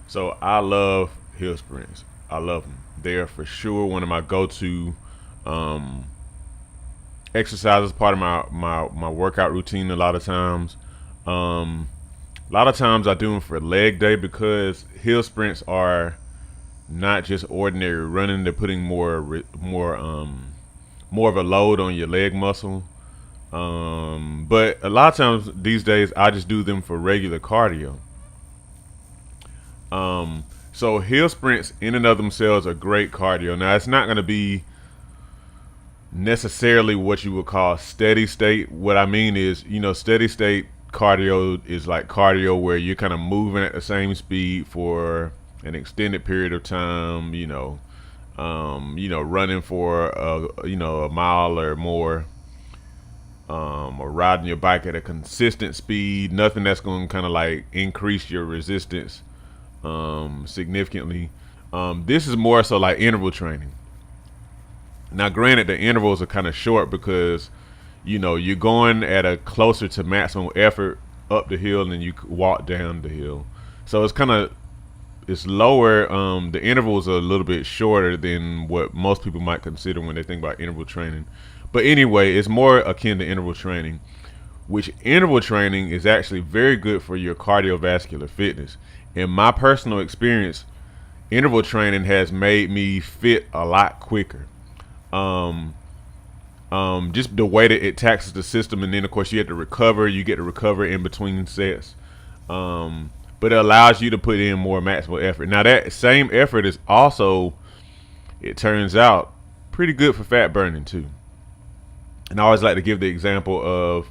So I love hill sprints. I love them. They're for sure one of my go-to um, exercises, part of my workout routine. Um, a lot of times I do them for leg day because hill sprints are not just ordinary running. They're putting more of a load on your leg muscle. But a lot of times these days I just do them for regular cardio. So hill sprints in and of themselves are great cardio. Now it's not going to be necessarily what you would call steady state. What I mean is, steady state cardio is like cardio where you're kind of moving at the same speed for an extended period of time. Running for a mile or more, or riding your bike at a consistent speed. Nothing that's going to kind of like increase your resistance significantly. This is more so like interval training. Now, granted, the intervals are kind of short because you're going at a closer to maximum effort up the hill than you walk down the hill. So it's lower. The intervals are a little bit shorter than what most people might consider when they think about interval training. But anyway, it's more akin to interval training, which interval training is actually very good for your cardiovascular fitness. In my personal experience, interval training has made me fit a lot quicker. Um, just the way that it taxes the system, and then of course you have to recover. You get to recover in between sets, but it allows you to put in more maximal effort. Now that same effort is also, it turns out, pretty good for fat burning too. And I always like to give the example of,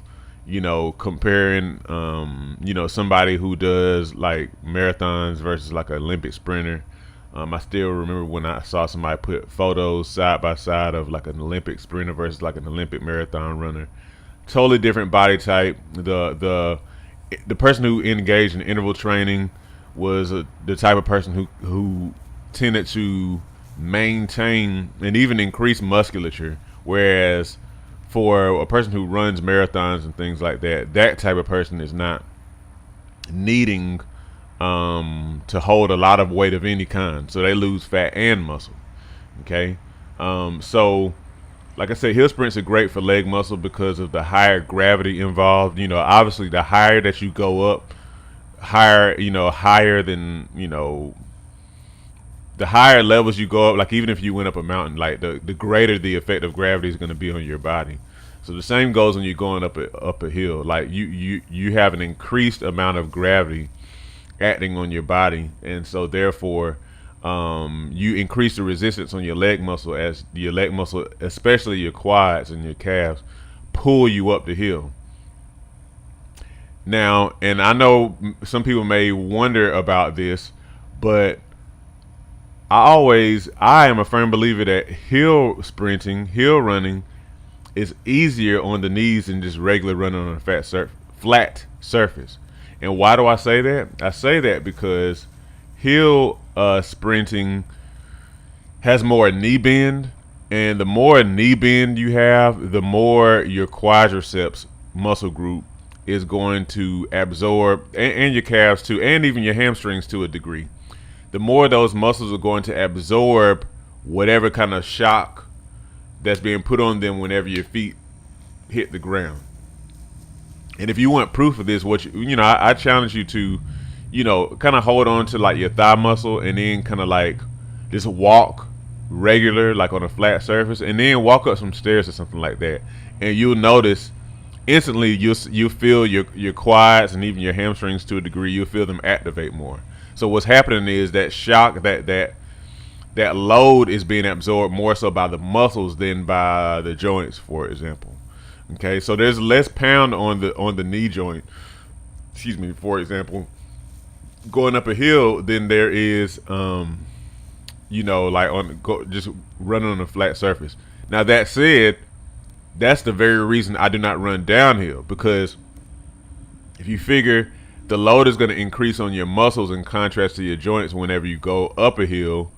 comparing, somebody who does like marathons versus like an Olympic sprinter. I still remember when I saw somebody put photos side by side of like an Olympic sprinter versus like an Olympic marathon runner. Totally different body type. The person who engaged in interval training was the type of person who tended to maintain and even increase musculature, whereas for a person who runs marathons and things like that, that type of person is not needing to hold a lot of weight of any kind, so they lose fat and muscle. Okay, so like I said, hill sprints are great for leg muscle because of the higher gravity involved. Obviously, the higher that you go up, higher than the higher levels you go up. Like even if you went up a mountain, like the greater the effect of gravity is going to be on your body. So the same goes when you're going up a hill. Like you have an increased amount of gravity acting on your body, and so therefore you increase the resistance on your leg muscle, as your leg muscle, especially your quads and your calves, pull you up the hill. Now, and I know some people may wonder about this, but I am a firm believer that hill running is easier on the knees than just regular running on a flat surface. And why do I say that? I say that because hill sprinting has more knee bend, and the more knee bend you have, the more your quadriceps muscle group is going to absorb, and your calves too, and even your hamstrings to a degree. The more those muscles are going to absorb whatever kind of shock that's being put on them whenever your feet hit the ground. And if you want proof of this, I challenge you to, kind of hold on to like your thigh muscle, and then kind of like just walk regular, like on a flat surface, and then walk up some stairs or something like that, and you'll notice instantly you feel your quads and even your hamstrings to a degree. You'll feel them activate more. So what's happening is that shock, that load is being absorbed more so by the muscles than by the joints, for example. Okay, so there's less pound on the knee joint. Excuse me, for example, going up a hill than there is, like just running on a flat surface. Now that said, that's the very reason I do not run downhill, because if you figure the load is going to increase on your muscles in contrast to your joints whenever you go up a hill,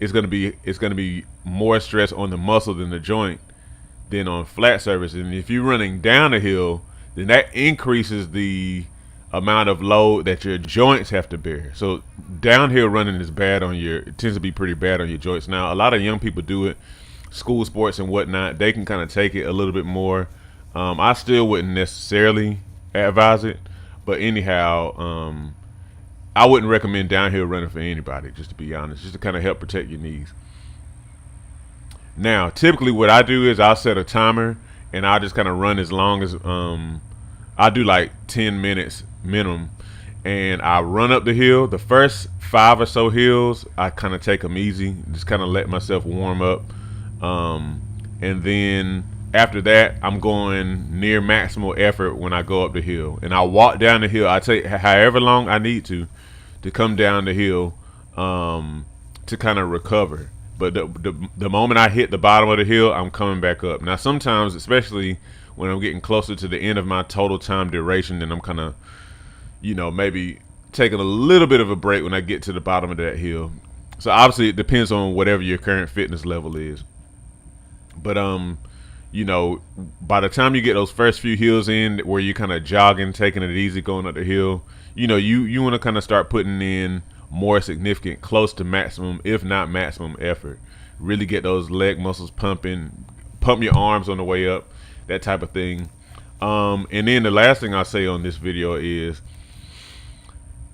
it's going to be more stress on the muscle than the joint than on flat surface. And if you're running down a hill, then that increases the amount of load that your joints have to bear. So downhill running is bad on your, it tends to be pretty bad on your joints. Now a lot of young people do it, school sports and whatnot. They can kind of take it a little bit more. I still wouldn't necessarily advise it, but anyhow, I wouldn't recommend downhill running for anybody, just to be honest, just to kind of help protect your knees. Now, typically, what I do is I'll set a timer and I'll just kind of run as long as I do like 10 minutes minimum, and I run up the hill. The first 5 or so hills, I kind of take them easy, just kind of let myself warm up, and then after that, I'm going near maximal effort when I go up the hill, and I walk down the hill. I take however long I need to come down the hill, to kind of recover. But the moment I hit the bottom of the hill, I'm coming back up. Now, sometimes, especially when I'm getting closer to the end of my total time duration, then I'm kind of, maybe taking a little bit of a break when I get to the bottom of that hill. So obviously, it depends on whatever your current fitness level is. But by the time you get those first few hills in, where you're kind of jogging, taking it easy, going up the hill, you want to kind of start putting in more significant, close to maximum, if not maximum effort. Really get those leg muscles pumping, pump your arms on the way up, that type of thing. And then the last thing I'll say on this video is,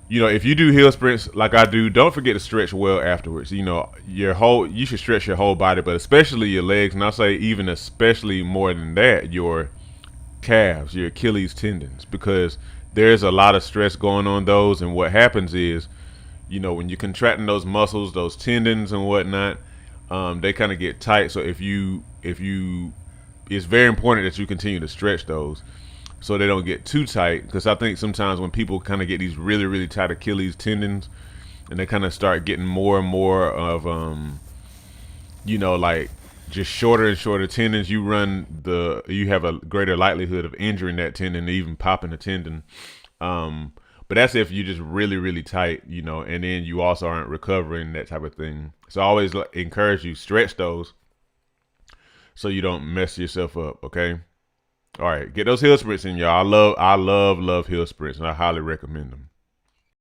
if you do hill sprints like I do, don't forget to stretch well afterwards. You should stretch your whole body, but especially your legs, and I'll say even especially more than that, your calves, your Achilles tendons, because there's a lot of stress going on those. And what happens is, when you're contracting those muscles, those tendons and whatnot, they kind of get tight. So if you, it's very important that you continue to stretch those so they don't get too tight. Because I think sometimes when people kind of get these really, really tight Achilles tendons, and they kind of start getting more and more of, like just shorter and shorter tendons, you have a greater likelihood of injuring that tendon, even popping a tendon. But that's if you're just really, really tight, and then you also aren't recovering, that type of thing. So I always encourage you, stretch those so you don't mess yourself up, okay? All right, get those hill sprints in, y'all. I love hill sprints, and I highly recommend them.